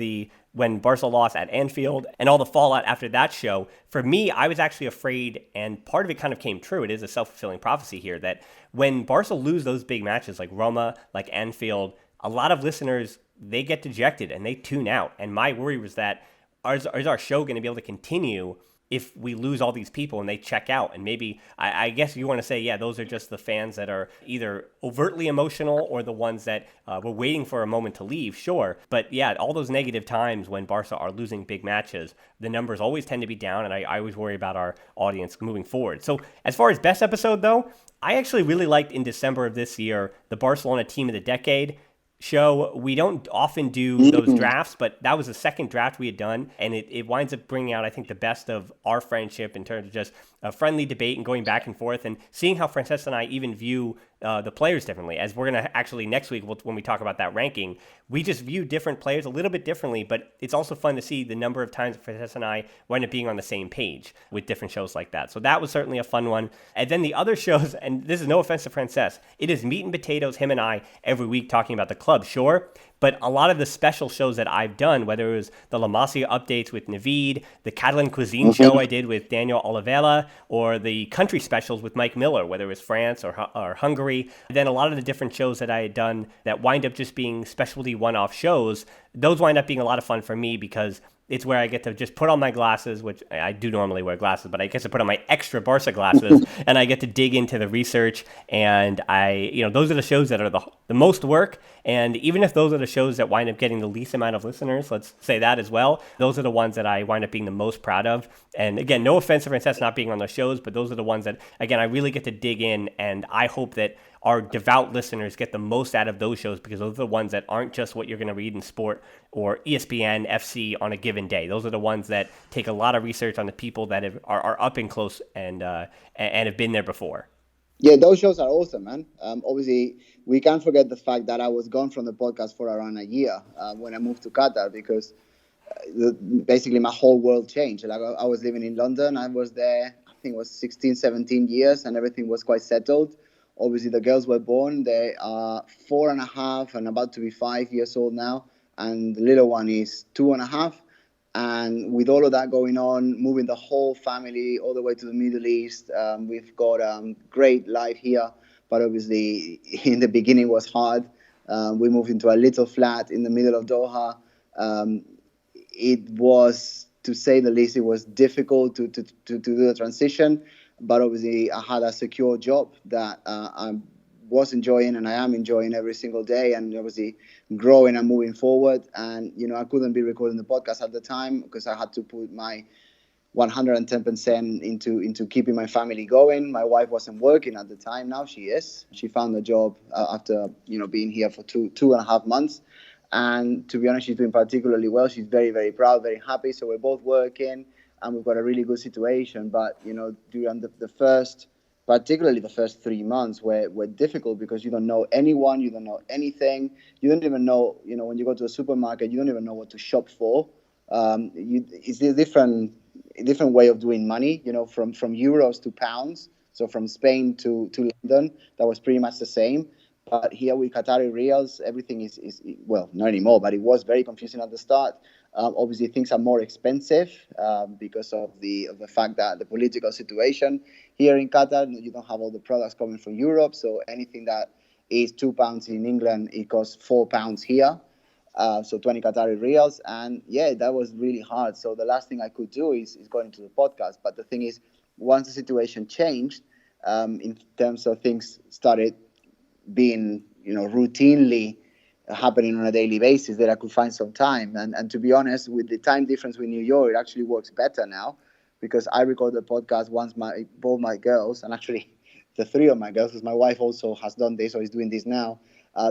when Barca lost at Anfield and all the fallout after that show. For me, I was actually afraid, and part of it kind of came true. It is a self-fulfilling prophecy here that when Barca lose those big matches like Roma, like Anfield, a lot of listeners, they get dejected and they tune out. And my worry was that is our show going to be able to continue if we lose all these people and they check out? And maybe, I guess you want to say, yeah, those are just the fans that are either overtly emotional or the ones that were waiting for a moment to leave, sure. But yeah, all those negative times when Barca are losing big matches, the numbers always tend to be down, and I always worry about our audience moving forward. So as far as best episode, though, I actually really liked in December of this year, the Barcelona Team of the Decade. show, we don't often do those drafts, but that was the second draft we had done, and it winds up bringing out, I think, the best of our friendship in terms of just a friendly debate and going back and forth and seeing how Francesc and I even view the players differently. As we're going to actually next week, when we talk about that ranking, we just view different players a little bit differently, but it's also fun to see the number of times Francesc and I wind up being on the same page with different shows like that. So that was certainly a fun one. And then the other shows, and this is no offense to Francesc, it is meat and potatoes, him and I, every week talking about the club, sure. But a lot of the special shows that I've done, whether it was the La Masia updates with Naveed, the Catalan cuisine show I did with Daniel Olivella, or the country specials with Mike Miller, whether it was France or Hungary, then a lot of the different shows that I had done that wind up just being specialty one-off shows, those wind up being a lot of fun for me because it's where I get to just put on my glasses, which I do normally wear glasses, but I get to put on my extra Barca glasses and I get to dig into the research. And those are the shows that are the most work. And even if those are the shows that wind up getting the least amount of listeners, let's say that as well, those are the ones that I wind up being the most proud of. And again, no offense to Francesc not being on those shows, but those are the ones that, again, I really get to dig in. And I hope that our devout listeners get the most out of those shows because those are the ones that aren't just what you're going to read in sport or ESPN, FC on a given day. Those are the ones that take a lot of research on the people that are up and close and have been there before. Yeah, those shows are awesome, man. Obviously, we can't forget the fact that I was gone from the podcast for around a year when I moved to Qatar because basically my whole world changed. Like I was living in London. I was there, I think it was 16, 17 years, and everything was quite settled. Obviously, the girls were born. They are 4.5 and about to be 5 years old now. And the little one is 2.5. And with all of that going on, moving the whole family all the way to the Middle East, we've got a great life here. But obviously, in the beginning was hard. We moved into a little flat in the middle of Doha. It was, to say the least, it was difficult to do the transition. But obviously, I had a secure job that I was enjoying and I am enjoying every single day, and obviously growing and moving forward. And, I couldn't be recording the podcast at the time because I had to put my 110% into keeping my family going. My wife wasn't working at the time. Now she is. She found a job after, being here for 2.5 months. And to be honest, she's doing particularly well. She's very, very proud, very happy. So we're both working. And we've got a really good situation. But, during particularly the first 3 months were difficult because you don't know anyone, you don't know anything. You don't even know, when you go to a supermarket, you don't even know what to shop for. It's a different way of doing money, from euros to pounds. So from Spain to London, that was pretty much the same. But here with Qatari Riyals, everything is well, not anymore, but it was very confusing at the start. Obviously, things are more expensive because of the fact that the political situation here in Qatar, you don't have all the products coming from Europe. So anything that is £2 in England, it costs £4 here. So 20 Qatari Riyals. And yeah, that was really hard. So the last thing I could do is go into the podcast. But the thing is, once the situation changed, in terms of things started being, routinely happening on a daily basis, that I could find some time. And to be honest, with the time difference with New York, it actually works better now because I record the podcast once both my girls, and actually the three of my girls, because my wife also has done this or is doing this now,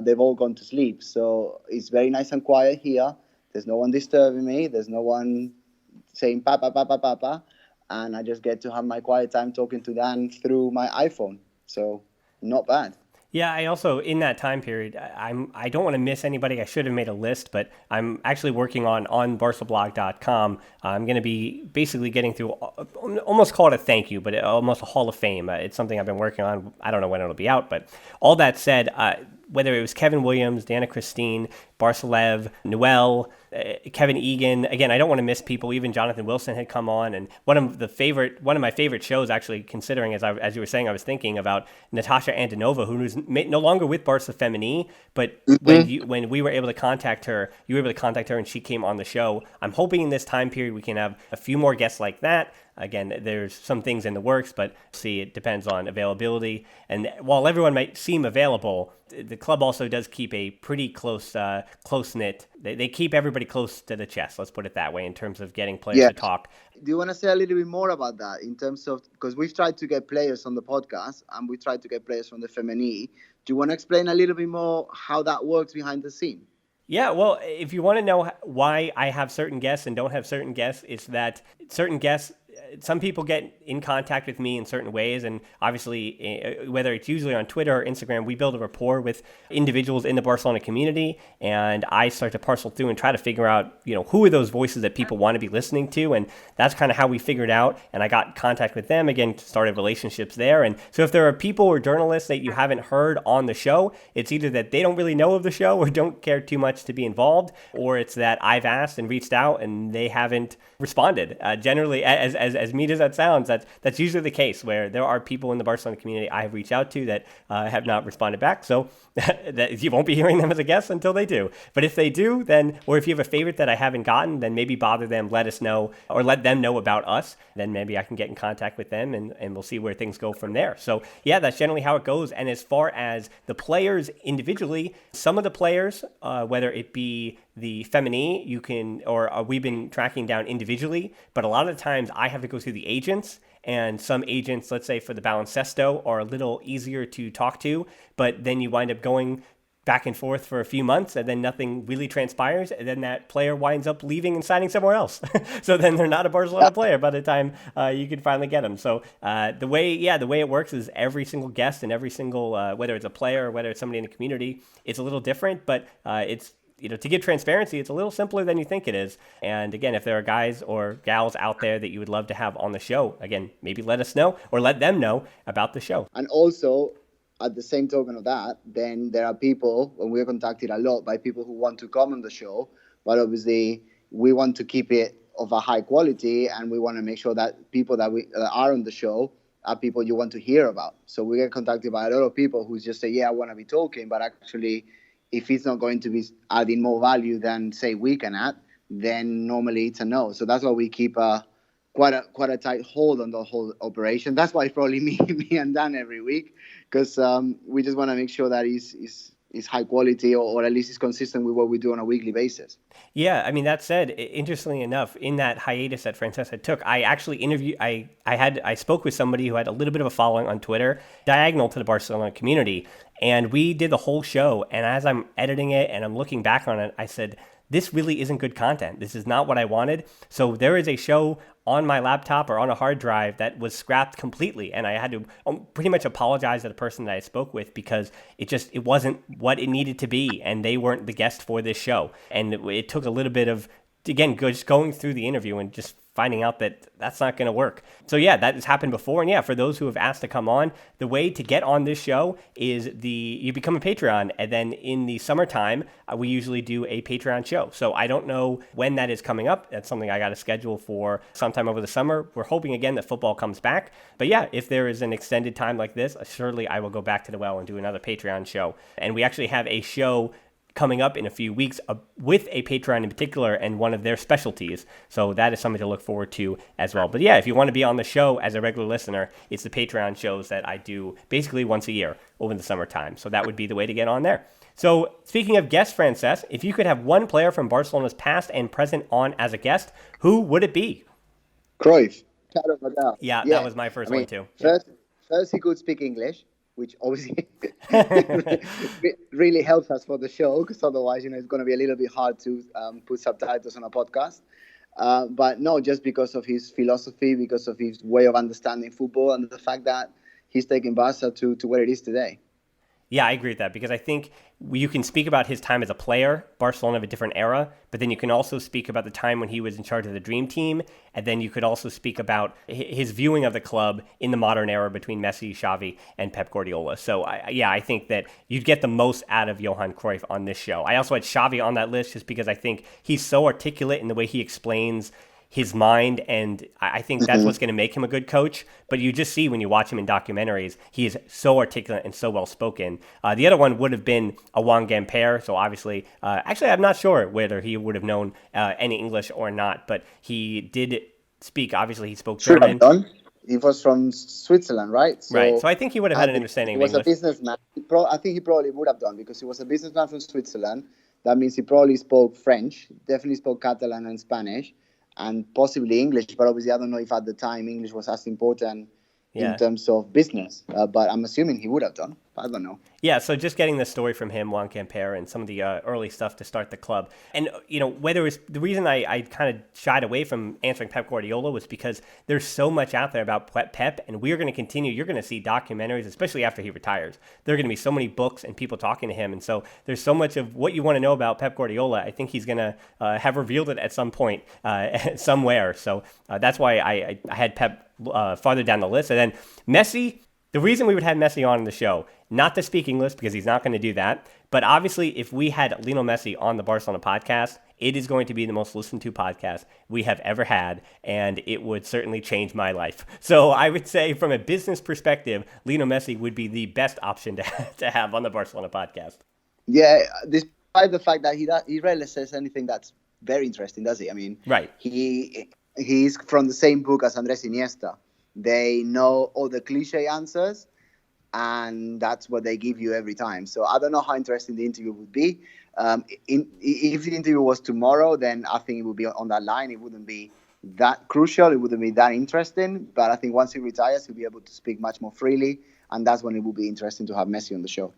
they've all gone to sleep. So it's very nice and quiet here. There's no one disturbing me. There's no one saying papa, papa, papa. And I just get to have my quiet time talking to Dan through my iPhone. So not bad. Yeah, I also, in that time period, I don't want to miss anybody. I should have made a list, but I'm actually working on barcablog.com. I'm going to be basically getting through, almost call it a thank you, but almost a Hall of Fame. It's something I've been working on. I don't know when it'll be out, but all that said, whether it was Kevin Williams, Dana Christine, Barcelev, Noel, Kevin Egan. Again, I don't want to miss people. Even Jonathan Wilson had come on, and one of my favorite shows, actually, considering as you were saying, I was thinking about Natasha Antonova, who's no longer with Barca Femení, but when we were able to contact her, you were able to contact her, and she came on the show. I'm hoping in this time period we can have a few more guests like that. Again, there's some things in the works, but see, it depends on availability. And while everyone might seem available, the club also does keep a pretty close-knit. They keep everybody close to the chest, let's put it that way, in terms of getting players to talk. Do you want to say a little bit more about that in terms of, because we've tried to get players on the podcast and we tried to get players from the Femení. Do you want to explain a little bit more how that works behind the scene? Yeah, well, if you want to know why I have certain guests and don't have certain guests, it's that certain guests, some people get in contact with me in certain ways, and obviously, whether it's usually on Twitter or Instagram, we build a rapport with individuals in the Barcelona community, and I start to parcel through and try to figure out, who are those voices that people want to be listening to, and that's kind of how we figured out, and I got in contact with them, again, started relationships there, and so if there are people or journalists that you haven't heard on the show, it's either that they don't really know of the show or don't care too much to be involved, or it's that I've asked and reached out and they haven't responded. Generally, as neat as that sounds, that's usually the case, where there are people in the Barcelona community I have reached out to that have not responded back. So that you won't be hearing them as a guest until they do. But if they do, then, or if you have a favorite that I haven't gotten, then maybe bother them, let us know, or let them know about us. Then maybe I can get in contact with them and we'll see where things go from there. So yeah, that's generally how it goes. And as far as the players individually, some of the players, whether it be the Femení, we've been tracking down individually, but a lot of the times I have to go through the agents, and some agents, let's say for the baloncesto, are a little easier to talk to, but then you wind up going back and forth for a few months and then nothing really transpires, and then that player winds up leaving and signing somewhere else. So then they're not a Barcelona player by the time you can finally get them. So the way it works is every single guest and every single, whether it's a player or whether it's somebody in the community, it's a little different, but it's, to give transparency, it's a little simpler than you think it is. And again, if there are guys or gals out there that you would love to have on the show, again, maybe let us know or let them know about the show. And also, at the same token of that, then there are people, and we're contacted a lot by people who want to come on the show, but obviously we want to keep it of a high quality, and we want to make sure that people that are on the show are people you want to hear about. So we get contacted by a lot of people who just say, yeah, I want to be talking, but actually, if it's not going to be adding more value than, say, we can add, then normally it's a no. So that's why we keep quite a tight hold on the whole operation. That's why it's probably me and Dan every week, because we just want to make sure that is high quality, or at least is consistent with what we do on a weekly basis. Yeah, I mean, that said, interestingly enough, in that hiatus that Francesc took, I actually interviewed, I spoke with somebody who had a little bit of a following on Twitter, diagonal to the Barcelona community, and we did the whole show, and as I'm editing it and I'm looking back on it, I said, this really isn't good content. This is not what I wanted. So there is a show on my laptop or on a hard drive that was scrapped completely, and I had to pretty much apologize to the person that I spoke with, because it wasn't what it needed to be, and they weren't the guest for this show. And it took a little bit of, again, just going through the interview and just finding out that that's not going to work. So yeah, that has happened before. And yeah, for those who have asked to come on, the way to get on this show is you become a Patreon. And then in the summertime, we usually do a Patreon show. So I don't know when that is coming up. That's something I got to schedule for sometime over the summer. We're hoping again that football comes back. But yeah, if there is an extended time like this, surely I will go back to the well and do another Patreon show. And we actually have a show coming up in a few weeks with a Patreon in particular and one of their specialties. So that is something to look forward to as well. But yeah, if you want to be on the show as a regular listener, it's the Patreon shows that I do basically once a year over the summertime. So that would be the way to get on there. So speaking of guests, Francesc, if you could have one player from Barcelona's past and present on as a guest, who would it be? Cruyff. Yeah, that was my first one too. First, he could speak English, which obviously really helps us for the show, because otherwise, it's going to be a little bit hard to put subtitles on a podcast. But no, just because of his philosophy, because of his way of understanding football, and the fact that he's taken Barca to where it is today. Yeah, I agree with that, because I think you can speak about his time as a player, Barcelona of a different era, but then you can also speak about the time when he was in charge of the Dream Team, and then you could also speak about his viewing of the club in the modern era between Messi, Xavi, and Pep Guardiola. So, I think that you'd get the most out of Johan Cruyff on this show. I also had Xavi on that list just because I think he's so articulate in the way he explains his mind, and I think that's what's going to make him a good coach. But you just see when you watch him in documentaries, he is so articulate and so well-spoken. The other one would have been a Juan Gamper, so obviously, actually I'm not sure whether he would have known any English or not, but he did speak. Obviously, he spoke Should have German. done. He was from Switzerland, right? Right. So So I think he would have had an understanding he of was a English. businessman. I think he probably would have done because he was a businessman from Switzerland. That means he probably spoke French, definitely spoke Catalan and Spanish, and possibly English. But obviously, I don't know if at the time English was as important in Yeah. terms of business. But I'm assuming he would have done. I don't know. Yeah, so just getting the story from him, Juan Campera, and some of the early stuff to start the club. And, whether it's the reason I kind of shied away from answering Pep Guardiola was because there's so much out there about Pep, and we're going to continue. You're going to see documentaries, especially after he retires. There are going to be so many books and people talking to him. And so there's so much of what you want to know about Pep Guardiola. I think he's going to have revealed it at some point, somewhere. So that's why I had Pep farther down the list. And then Messi. The reason we would have Messi on the show, not to speak English because he's not going to do that, but obviously if we had Lionel Messi on the Barcelona podcast, it is going to be the most listened to podcast we have ever had, and it would certainly change my life. So I would say from a business perspective, Lionel Messi would be the best option to have on the Barcelona podcast. Yeah, despite the fact that he rarely says anything that's very interesting, does he? I mean, right. He's from the same book as Andres Iniesta. They know all the cliche answers, and that's what they give you every time. So I don't know how interesting the interview would be. If the interview was tomorrow, then I think it would be on that line. It wouldn't be that crucial. It wouldn't be that interesting. But I think once he retires, he'll be able to speak much more freely, and that's when it will be interesting to have Messi on the show.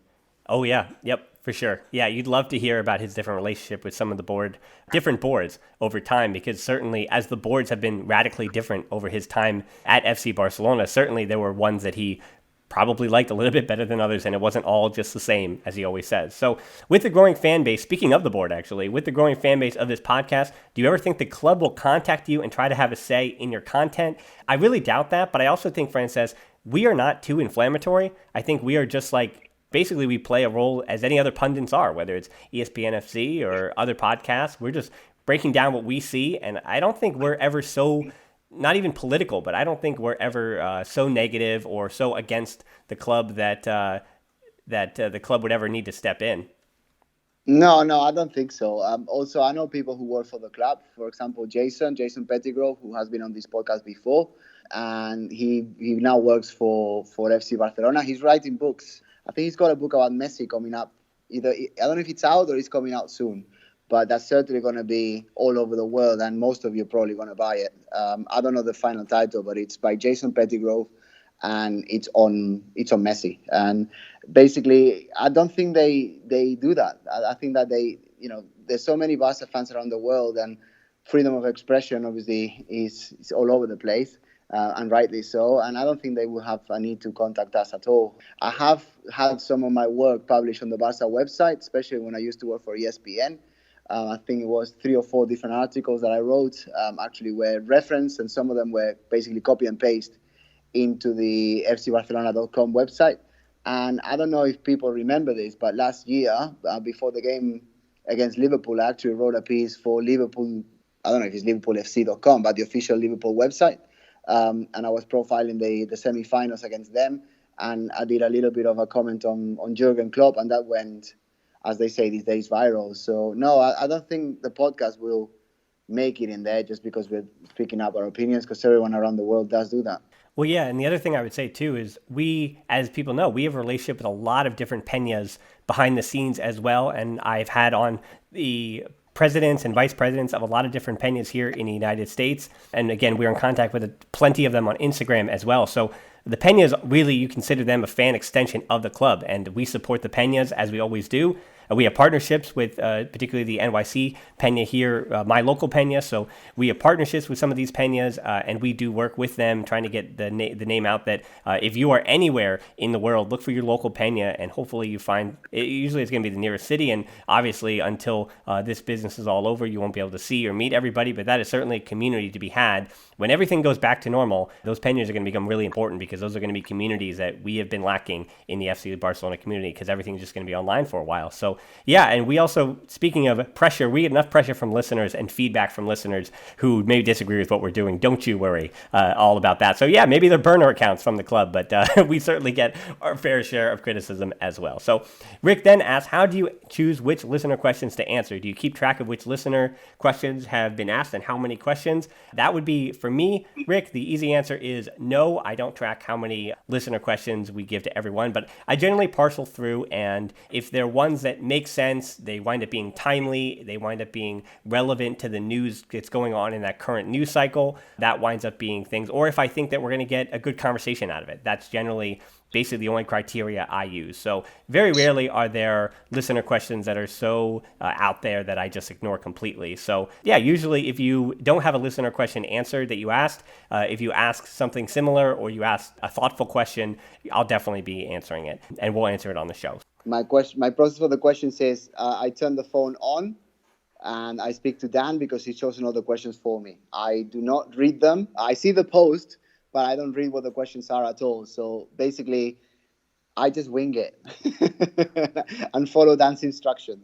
Oh, yeah. Yep, for sure. Yeah, you'd love to hear about his different relationship with some of the different boards over time, because certainly as the boards have been radically different over his time at FC Barcelona, certainly there were ones that he probably liked a little bit better than others, and it wasn't all just the same, as he always says. So with the growing fan base, speaking of the board actually, with the growing fan base of this podcast, do you ever think the club will contact you and try to have a say in your content? I really doubt that, but I also think, Francesc, we are not too inflammatory. I think we are just like, basically, we play a role as any other pundits are, whether it's ESPN FC or other podcasts. We're just breaking down what we see, and I don't think we're ever so, not even political, but I don't think we're ever so negative or so against the club that the club would ever need to step in. No, I don't think so. Also, I know people who work for the club. For example, Jason Pettigrew, who has been on this podcast before, and he now works for FC Barcelona. He's writing books. I think he's got a book about Messi coming up. I don't know if it's out or it's coming out soon, but that's certainly going to be all over the world, and most of you are probably going to buy it. I don't know the final title, but it's by Jason Pettigrew, and it's on Messi. And basically, I don't think they do that. I think that there's so many Barca fans around the world, and freedom of expression obviously is all over the place. And rightly so. And I don't think they will have a need to contact us at all. I have had some of my work published on the Barca website, especially when I used to work for ESPN. I think it was 3 or 4 different articles that I wrote actually were referenced, and some of them were basically copy and paste into the fcbarcelona.com website. And I don't know if people remember this, but last year, before the game against Liverpool, I actually wrote a piece for Liverpool. I don't know if it's liverpoolfc.com, but the official Liverpool website. And I was profiling the semi-finals against them, and I did a little bit of a comment on Jurgen Klopp, and that went, as they say these days, viral. So no, I don't think the podcast will make it in there just because we're speaking up our opinions, because everyone around the world does do that. Well, yeah, and the other thing I would say too is we, as people know, we have a relationship with a lot of different Peñas behind the scenes as well, and I've had on the presidents and vice presidents of a lot of different Peñas here in the United States. And again, we're in contact with plenty of them on Instagram as well. So the Peñas, really, you consider them a fan extension of the club. And we support the Peñas as we always do. We have partnerships with particularly the NYC Peña here, my local Peña. So we have partnerships with some of these Peñas, and we do work with them trying to get the name out that if you are anywhere in the world, look for your local Peña, and hopefully you find, usually it's going to be the nearest city. And obviously until this business is all over, you won't be able to see or meet everybody, but that is certainly a community to be had. When everything goes back to normal, those Peñas are going to become really important, because those are going to be communities that we have been lacking in the FC Barcelona community, because everything's just going to be online for a while. So yeah, and we also, speaking of pressure, we get enough pressure from listeners and feedback from listeners who may disagree with what we're doing. Don't you worry all about that. So yeah, maybe they're burner accounts from the club, but we certainly get our fair share of criticism as well. So Rick then asks, how do you choose which listener questions to answer? Do you keep track of which listener questions have been asked and how many questions? That would be For me, Rick, the easy answer is no. I don't track how many listener questions we give to everyone, but I generally parcel through, and if they're ones that make sense, they wind up being timely, they wind up being relevant to the news that's going on in that current news cycle, that winds up being things. Or if I think that we're going to get a good conversation out of it, that's generally basically the only criteria I use. So very rarely are there listener questions that are so out there that I just ignore completely. So yeah, usually if you don't have a listener question answered that you asked, if you ask something similar or you ask a thoughtful question, I'll definitely be answering it, and we'll answer it on the show. My process for the question says I turn the phone on and I speak to Dan because he chosen all the questions for me. I do not read them. I see the post, but I don't read what the questions are at all. So basically, I just wing it and follow Dan's instructions.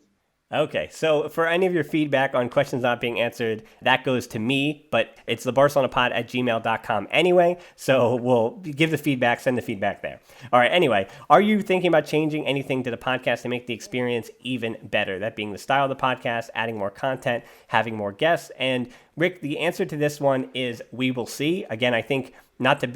Okay, so for any of your feedback on questions not being answered, that goes to me, but it's thebarcelonapod@gmail.com anyway, so we'll give the feedback, send the feedback there. All right, anyway, are you thinking about changing anything to the podcast to make the experience even better? That being the style of the podcast, adding more content, having more guests, and Rick, the answer to this one is we will see. Again, I think not to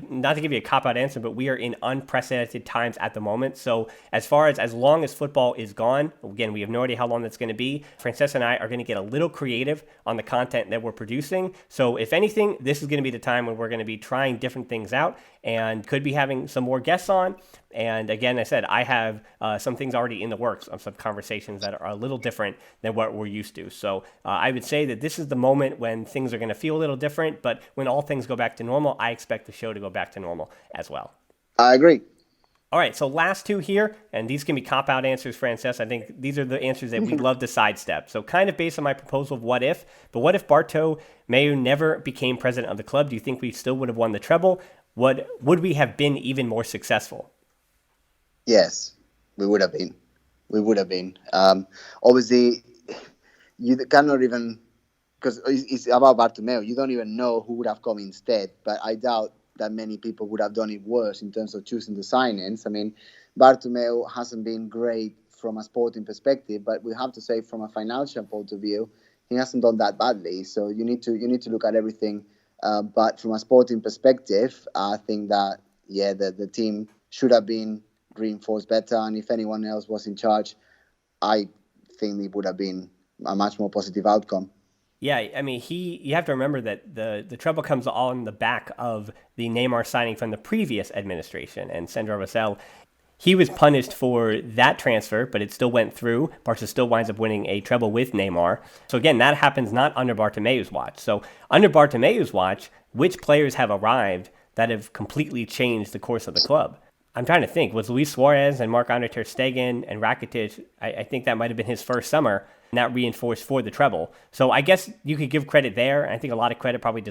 give you a cop-out answer, but we are in unprecedented times at the moment. So as long as football is gone, again, we have no idea how long that's going to be. Francesc and I are going to get a little creative on the content that we're producing. So if anything, this is going to be the time when we're going to be trying different things out and could be having some more guests on. And again, I said, I have some things already in the works of some conversations that are a little different than what we're used to. So I would say that this is the moment when things are going to feel a little different, but when all things go back to normal, I expect the show to go back to normal as well. I agree. All right, so last two here, and these can be cop-out answers, Francesc. I think these are the answers that we'd love to sidestep. So kind of based on my proposal of what if, but what if Bartomeu never became president of the club? Do you think we still would have won the treble? Would we have been even more successful? Yes, we would have been. We would have been. Obviously, you cannot even, because it's about Bartomeu, you don't even know who would have come instead. But I doubt that many people would have done it worse in terms of choosing the signings. I mean, Bartomeu hasn't been great from a sporting perspective, but we have to say from a financial point of view, he hasn't done that badly. So you need to look at everything. But from a sporting perspective, I think that, the team should have been reinforced better. And if anyone else was in charge, I think it would have been a much more positive outcome. Yeah, I mean, you have to remember that the treble comes on the back of the Neymar signing from the previous administration. And Sandro Rosell, he was punished for that transfer, but it still went through. Barca still winds up winning a treble with Neymar. So again, that happens not under Bartomeu's watch. So under Bartomeu's watch, which players have arrived that have completely changed the course of the club? I'm trying to think. Was Luis Suarez and Marc-Andre ter Stegen and Rakitic, I think that might have been his first summer, and that reinforced for the treble. So I guess you could give credit there. I think a lot of credit probably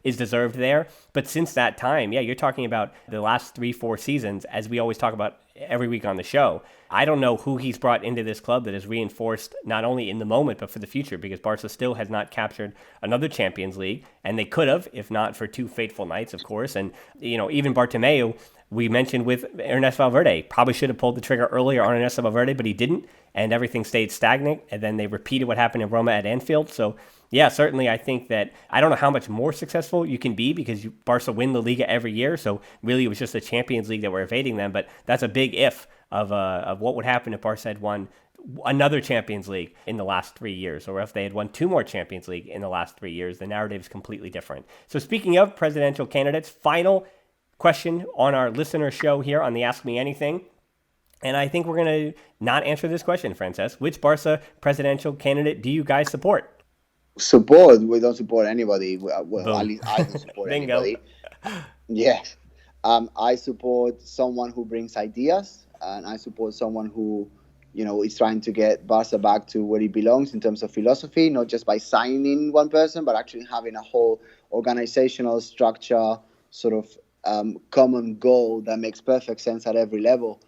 is deserved there. But since that time, you're talking about the last 3-4 seasons, as we always talk about every week on the show. I don't know who he's brought into this club that has reinforced not only in the moment, but for the future, because Barca still has not captured another Champions League, and they could have, if not for two fateful nights, of course. And, even Bartomeu, we mentioned with Ernesto Valverde, probably should have pulled the trigger earlier on Ernesto Valverde, but he didn't, and everything stayed stagnant, and then they repeated what happened in Roma at Anfield. So, yeah, certainly I think that I don't know how much more successful you can be because Barca win the Liga every year, so really it was just the Champions League that were evading them, but that's a big if of what would happen if Barca had won another Champions League in the last 3 years, or if they had won 2 more Champions League in the last 3 years. The narrative is completely different. So speaking of presidential candidates, final question on our listener show here on the Ask Me Anything. And I think we're going to not answer this question, Francesc. Which Barca presidential candidate do you guys support? Support? We don't support anybody. Well, at least I don't support anybody. Yeah. I support someone who brings ideas, and I support someone who, is trying to get Barca back to where it belongs in terms of philosophy, not just by signing one person, but actually having a whole organizational structure, sort of common goal that makes perfect sense at every level.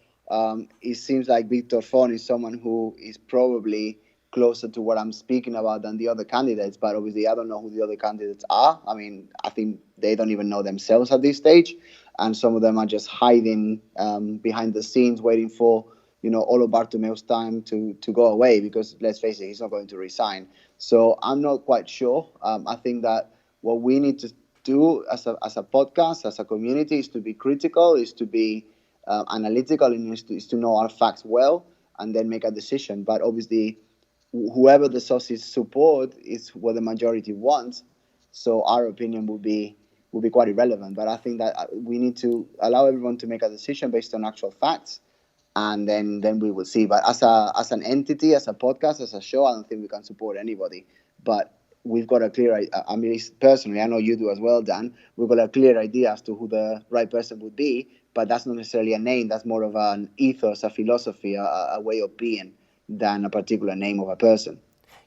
It seems like Victor Font is someone who is probably closer to what I'm speaking about than the other candidates, but obviously I don't know who the other candidates are. I mean, I think they don't even know themselves at this stage, and some of them are just hiding behind the scenes, waiting for all of Bartomeu's time to go away, because let's face it, he's not going to resign. So I'm not quite sure. I think that what we need do as a podcast, as a community, is to be critical, is to be analytical, and is to know our facts well, and then make a decision. But obviously, whoever the sources support is what the majority wants. So our opinion will be quite irrelevant. But I think that we need to allow everyone to make a decision based on actual facts, and then we will see. But as an entity, as a podcast, as a show, I don't think we can support anybody. But we've got a clear idea. I mean, personally, I know you do as well, Dan. We've got a clear idea as to who the right person would be, but that's not necessarily a name. That's more of an ethos, a philosophy, a way of being than a particular name of a person.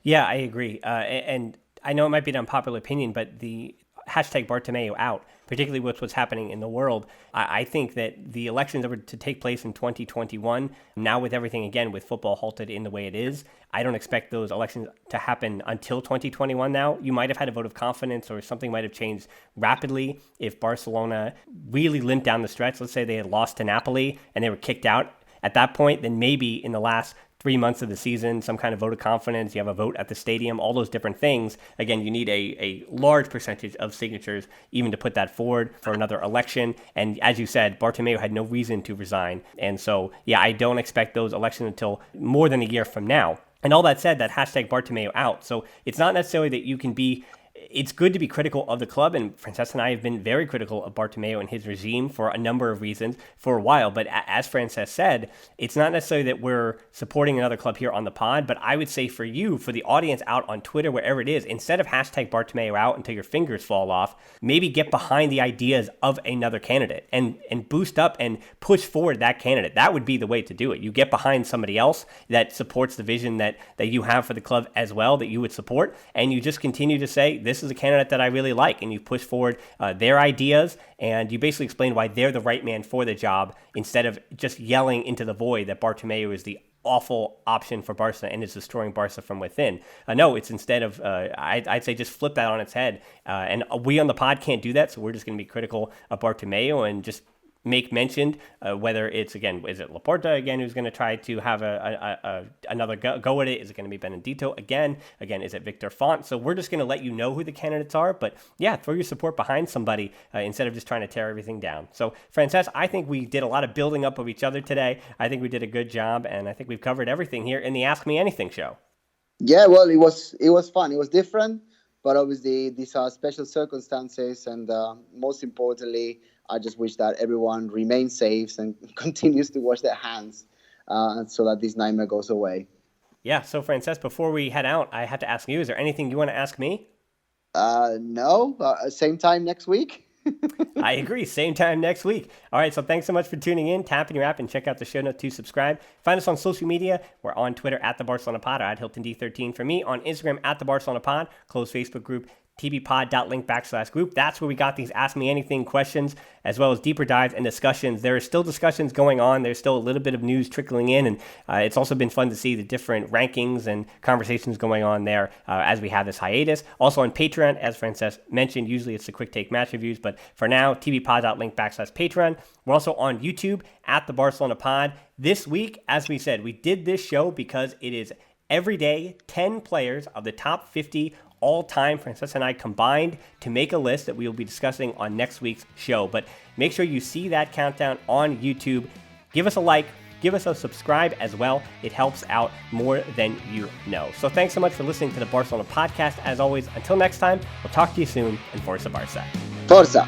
Yeah, I agree. And I know it might be an unpopular opinion, but the hashtag Bartomeu out, particularly with what's happening in the world, I think that the elections that were to take place in 2021, now with everything, again, with football halted in the way it is, I don't expect those elections to happen until 2021 now. You might have had a vote of confidence or something might have changed rapidly if Barcelona really limped down the stretch. Let's say they had lost to Napoli and they were kicked out at that point, then maybe in the last 3 months of the season, some kind of vote of confidence, you have a vote at the stadium, all those different things. Again, you need a large percentage of signatures even to put that forward for another election. And as you said, Bartomeu had no reason to resign. And so, yeah, I don't expect those elections until more than a year from now. And all that said, that hashtag Bartomeu out. So it's not necessarily that you can be... It's good to be critical of the club, and Francesc and I have been very critical of Bartomeu and his regime for a number of reasons for a while. But as Francesc said, it's not necessarily that we're supporting another club here on the pod, but I would say for you, for the audience out on Twitter, wherever it is, instead of hashtag Bartomeu out until your fingers fall off, maybe get behind the ideas of another candidate and boost up and push forward that candidate. That would be the way to do it. You get behind somebody else that supports the vision that you have for the club as well, that you would support, and you just continue to say, this is a candidate that I really like, and you push forward their ideas, and you basically explain why they're the right man for the job instead of just yelling into the void that Bartomeu is the awful option for Barca and is destroying Barca from within. No, it's instead of, I'd say just flip that on its head. And we on the pod can't do that, so we're just going to be critical of Bartomeu and just make mentioned, whether it's, again, is it Laporta again who's going to try to have another go at it? Is it going to be Benedito again? Again, is it Victor Font? So we're just going to let you know who the candidates are, but yeah, throw your support behind somebody instead of just trying to tear everything down. So Francesc, I think we did a lot of building up of each other today. I think we did a good job, and I think we've covered everything here in the Ask Me Anything show. Yeah, well, it was fun. It was different, but obviously these are special circumstances, and most importantly, I just wish that everyone remains safe and continues to wash their hands so that this nightmare goes away. Yeah, so Francesc, before we head out, I have to ask you, is there anything you want to ask me? No, same time next week. I agree. Same time next week. All right. So thanks so much for tuning in. Tap in your app and check out the show notes to subscribe. Find us on social media. We're on Twitter at the Barcelona Pod, or at Hilton D13 for me. On Instagram at the Barcelona Pod. Closed Facebook group, tbpod.link/group. That's where we got these Ask Me Anything questions, as well as deeper dives and discussions. There are still discussions going on. There's still a little bit of news trickling in, and it's also been fun to see the different rankings and conversations going on there as we have this hiatus. Also on Patreon, as Francesc mentioned, usually it's the quick take match reviews, but for now, tbpod.link/Patreon. We're also on YouTube at the Barcelona Pod. This week, as we said, we did this show because it is every day 10 players of the top 50 all time. Francesc and I combined to make a list that we will be discussing on next week's show. But make sure you see that countdown on YouTube. Give us a like, give us a subscribe as well. It helps out more than you know. So thanks so much for listening to the Barcelona Podcast. As always, until next time, we'll talk to you soon, and Forza Barca. Forza!